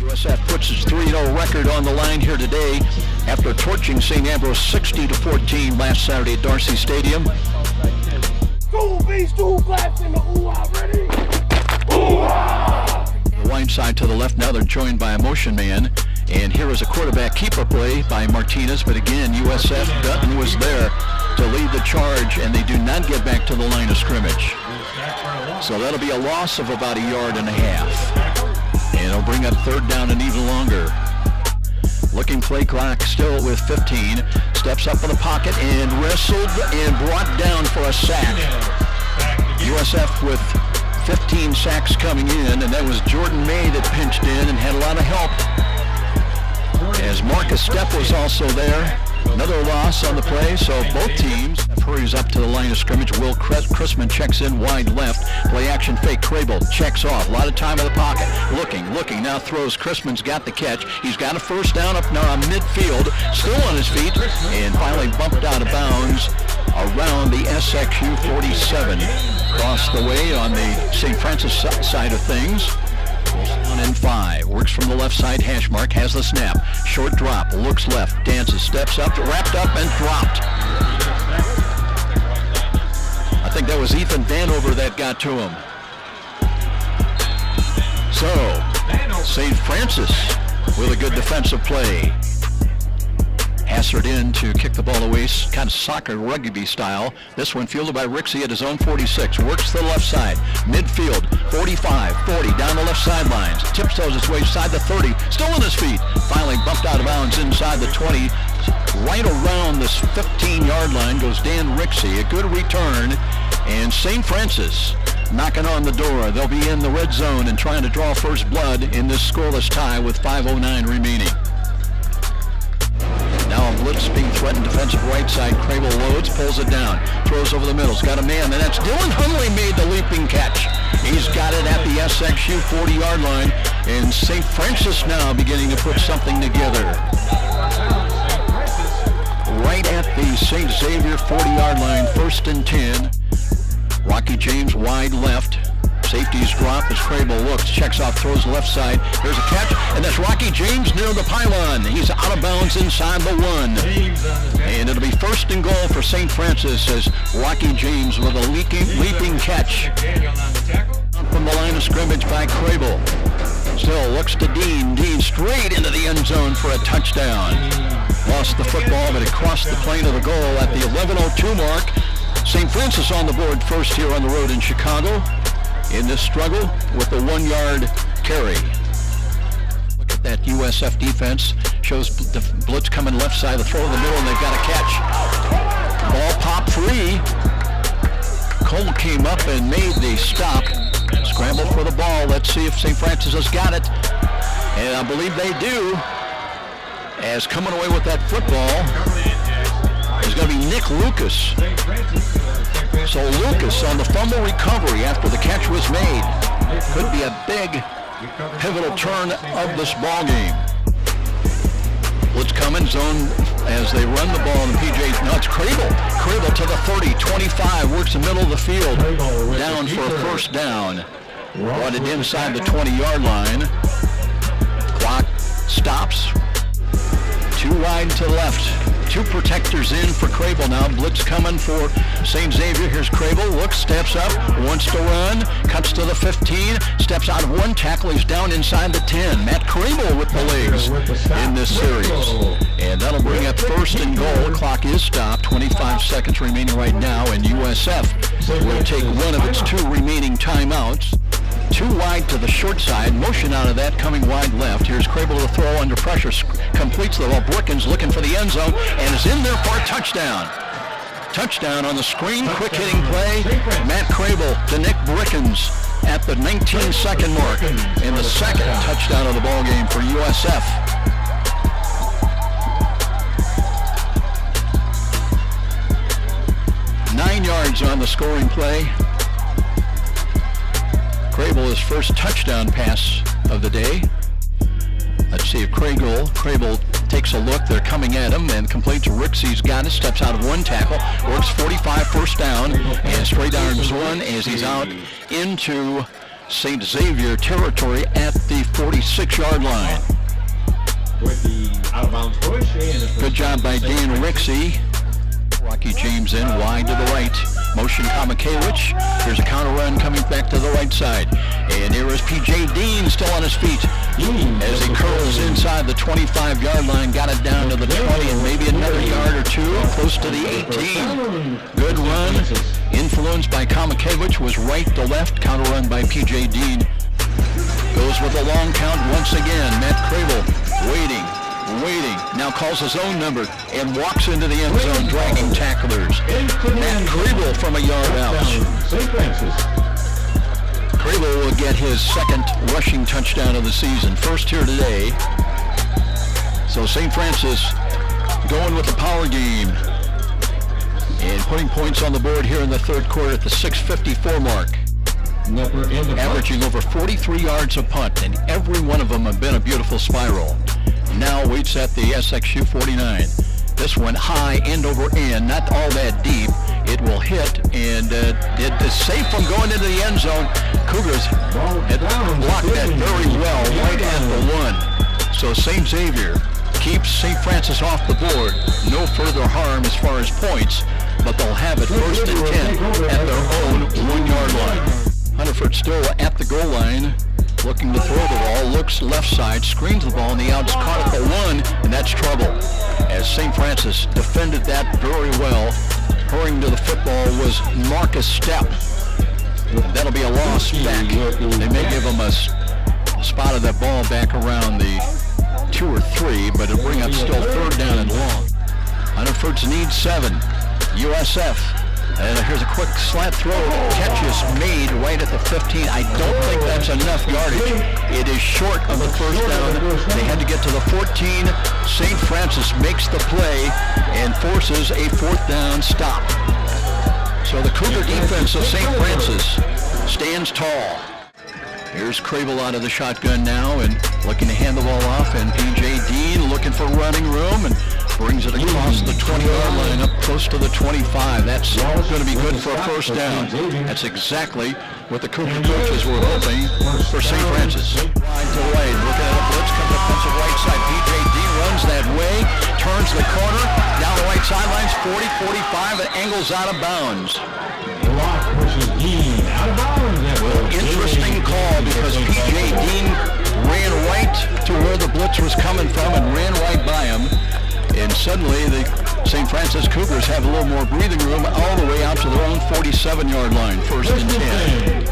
USF puts its 3-0 record on the line here today after torching St. Ambrose 60-14 last Saturday at Darcy Stadium. Two beats, two blacks in the ooh-ah, ready? Ooh-ah! The line side to the left now, they're joined by a motion man. And here is a quarterback keeper play by Martinez, but again, USF, Dutton was there to lead the charge, and they do not get back to the line of scrimmage. So that'll be a loss of about 1.5 yards. And it'll bring up third down and even longer. Looking play clock still with 15. Steps up in the pocket and wrestled and brought down for a sack. USF with 15 sacks coming in, and that was Jordan May that pinched in and had a lot of help. As Marcus Stepp was also there. Another loss on the play, so both teams hurries up to the line of scrimmage. Will Chrisman checks in wide left. Play action fake. Crable checks off. A lot of time in the pocket. Looking. Now throws. Chrisman's got the catch. He's got a first down up now on midfield. Still on his feet. And finally bumped out of bounds around the SXU 47. Across the way on the St. Francis side of things. 1 and 5. Works from the left side hash mark. Has the snap. Short drop. Looks left. Dances. Steps up. Wrapped up and dropped. I think that was Ethan Vanover that got to him. So, St. Francis with a good defensive play. Hazard in to kick the ball away, kind of soccer rugby style. This one fielded by Rixey at his own 46. Works to the left side. Midfield, 45, 40, down the left sidelines. Tiptoes his way inside the 30. Still on his feet. Finally bumped out of bounds inside the 20. Right around this 15-yard line goes Dan Rixey. A good return. And St. Francis knocking on the door. They'll be in the red zone and trying to draw first blood in this scoreless tie with 5:09 remaining. Now a blitz being threatened, defensive right side. Crable loads, pulls it down, throws over the middle. He's got a man, and that's Dylan Hunley made the leaping catch. He's got it at the SXU 40-yard line, and St. Francis now beginning to put something together. Right at the St. Xavier 40-yard line, 1st and 10. Rocky James wide left. Safeties drop as Crable looks, checks off, throws left side. There's a catch, and that's Rocky James near the pylon. He's out of bounds inside the 1. And it'll be 1st and goal for St. Francis as Rocky James with a leaping catch. From the line of scrimmage by Crable. Still looks to Dean. Dean straight into the end zone for a touchdown. Lost the football, but it crossed the plane of the goal at the 11:02 mark. St. Francis on the board first here on the road in Chicago. In this struggle with the 1-yard carry. Look at that USF defense. Shows the blitz coming left side, the throw in the middle, and they've got a catch. Ball popped free. Cole came up and made the stop. Scramble for the ball. Let's see if St. Francis has got it. And I believe they do. As coming away with that football is going to be Nick Lucas. So Lucas on the fumble recovery after the catch was made. Could be a big pivotal turn of this ball game. Blitz coming, zone as they run the ball, and PJ, no, it's Crable. Crable to the 30, 25, works the middle of the field, down for a first down. Brought it inside the 20-yard line. Clock stops. 2 wide to the left. 2 protectors in for Crable now. Blitz coming for St. Xavier. Here's Crable. Looks, steps up, wants to run, cuts to the 15, steps out of 1 tackle. He's down inside the 10. Matt Crable with the legs in this series. And that'll bring up 1st and goal. Clock is stopped. 25 seconds remaining right now, and USF will take one of its 2 remaining timeouts. 2 wide to the short side. Motion out of that, coming wide left. Here's Crable to throw under pressure. Completes the ball. Brickens looking for the end zone and is in there for a touchdown. Touchdown on the screen. Quick hitting play. Matt Crable to Nick Brickens at the 19-second mark. And the second touchdown of the ball game for USF. Nine yards on the scoring play. Crable, his first touchdown pass of the day. Let's see if Crable takes a look. They're coming at him and completes. Rixey's got it. Steps out of 1 tackle. Works 45, first down. And straight arms 1 as he's out into St. Xavier territory at the 46-yard line. With the out-of-bounds push and Good job by Dan Rixey. Rocky James in wide to the right. Motion Kamakewicz. There's a counter run coming back to the right side. And here is P.J. Dean still on his feet as he curls inside the 25-yard line. Got it down to the 20 and maybe another yard or two, close to the 18. Good run. Influenced by Kamakewicz, was right to left. Counter run by P.J. Dean. Goes with a long count once again. Matt Crable waiting. Now calls his own number and walks into the end zone, dragging tacklers. Matt Crable from a yard out. St. Francis. Crable will get his second rushing touchdown of the season. First here today. So St. Francis going with the power game and putting points on the board here in the third quarter at the 6:54 mark. Averaging over 43 yards a punt, and every one of them have been a beautiful spiral. Now waits at the SXU 49. This one high, end over end, not all that deep. It will hit, and it is safe from going into the end zone. Cougars had blocked that very well right at the one. So St. Xavier keeps St. Francis off the board. No further harm as far as points, but they'll have it first and 10 at their own 1-yard line. Hunterford still at the goal line, looking to throw the ball, looks left side, screens the ball, and the out's caught at the one, and that's trouble. As St. Francis defended that very well, hurrying to the football was Marcus Stepp. And that'll be a loss back. They may give him a spot of that ball back around the 2 or 3, but it'll bring up still third down and long. Hunterford's need 7. USF. And here's a quick slant throw. Catch is made right at the 15. I don't think that's enough yardage. It is short of the first down. They had to get to the 14. St. Francis makes the play and forces a fourth down stop. So the Cougar defense of St. Francis stands tall. Here's Crable out of the shotgun now and looking to hand the ball off, and P.J. Dean looking for running room and brings it across the 20-yard line up close to the 25. That's going to be good for a first down. That's exactly what the Cougar coaches were hoping for St. Francis. Wide to the right, looking at a blitz, comes defensive right side. P.J. Dean runs that way, turns the corner, down the right sidelines, 40-45, and angles out of bounds. Interesting call because P.J. Dean ran right to where the blitz was coming from and ran right by him. And suddenly the St. Francis Cougars have a little more breathing room all the way out to their own 47-yard line, first and 10.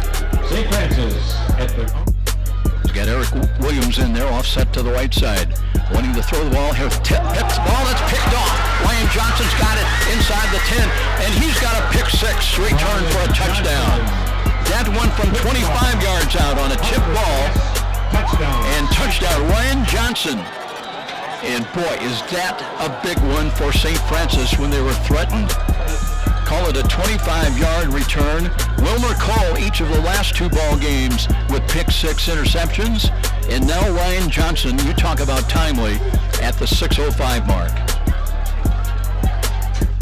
St. Francis at the... He's got Eric Williams in there, offset to the right side. Wanting to throw the ball. Here's hits the ball, that's picked off. Ryan Johnson's got it inside the 10, and he's got a pick 6 return for a touchdown. That one from 25 yards out on a tip ball. And touchdown, Ryan Johnson. And boy, is that a big one for St. Francis when they were threatened. Call it a 25-yard return. Wilmer Cole each of the last 2 ball games with pick 6 interceptions. And now Ryan Johnson, you talk about timely, at the 6:05 mark.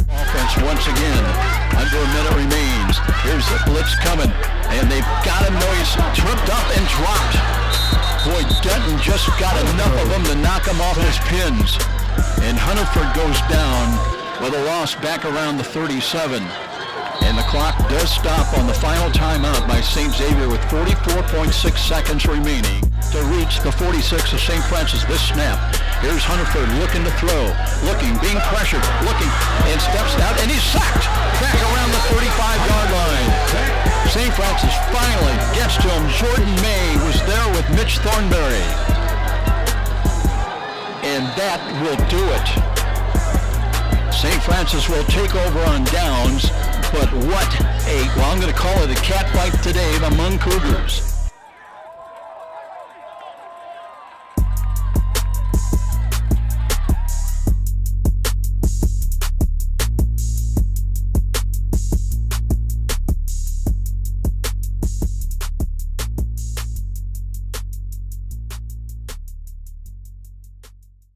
Offense once again, under a minute remains. Here's the blitz coming, and they've got him. He's tripped up and dropped. Boy, Dutton just got enough of them to knock him off his pins. And Hunterford goes down with a loss back around the 37. And the clock does stop on the final timeout by St. Xavier with 44.6 seconds remaining to reach the 46 of St. Francis. This snap. Here's Hunterford looking to throw, being pressured, and steps out, and he's sacked back around the 35-yard line. St. Francis finally gets to him. Jordan May was there with Mitch Thornberry. And that will do it. St. Francis will take over on downs, but what I'm going to call it a cat fight today among Cougars.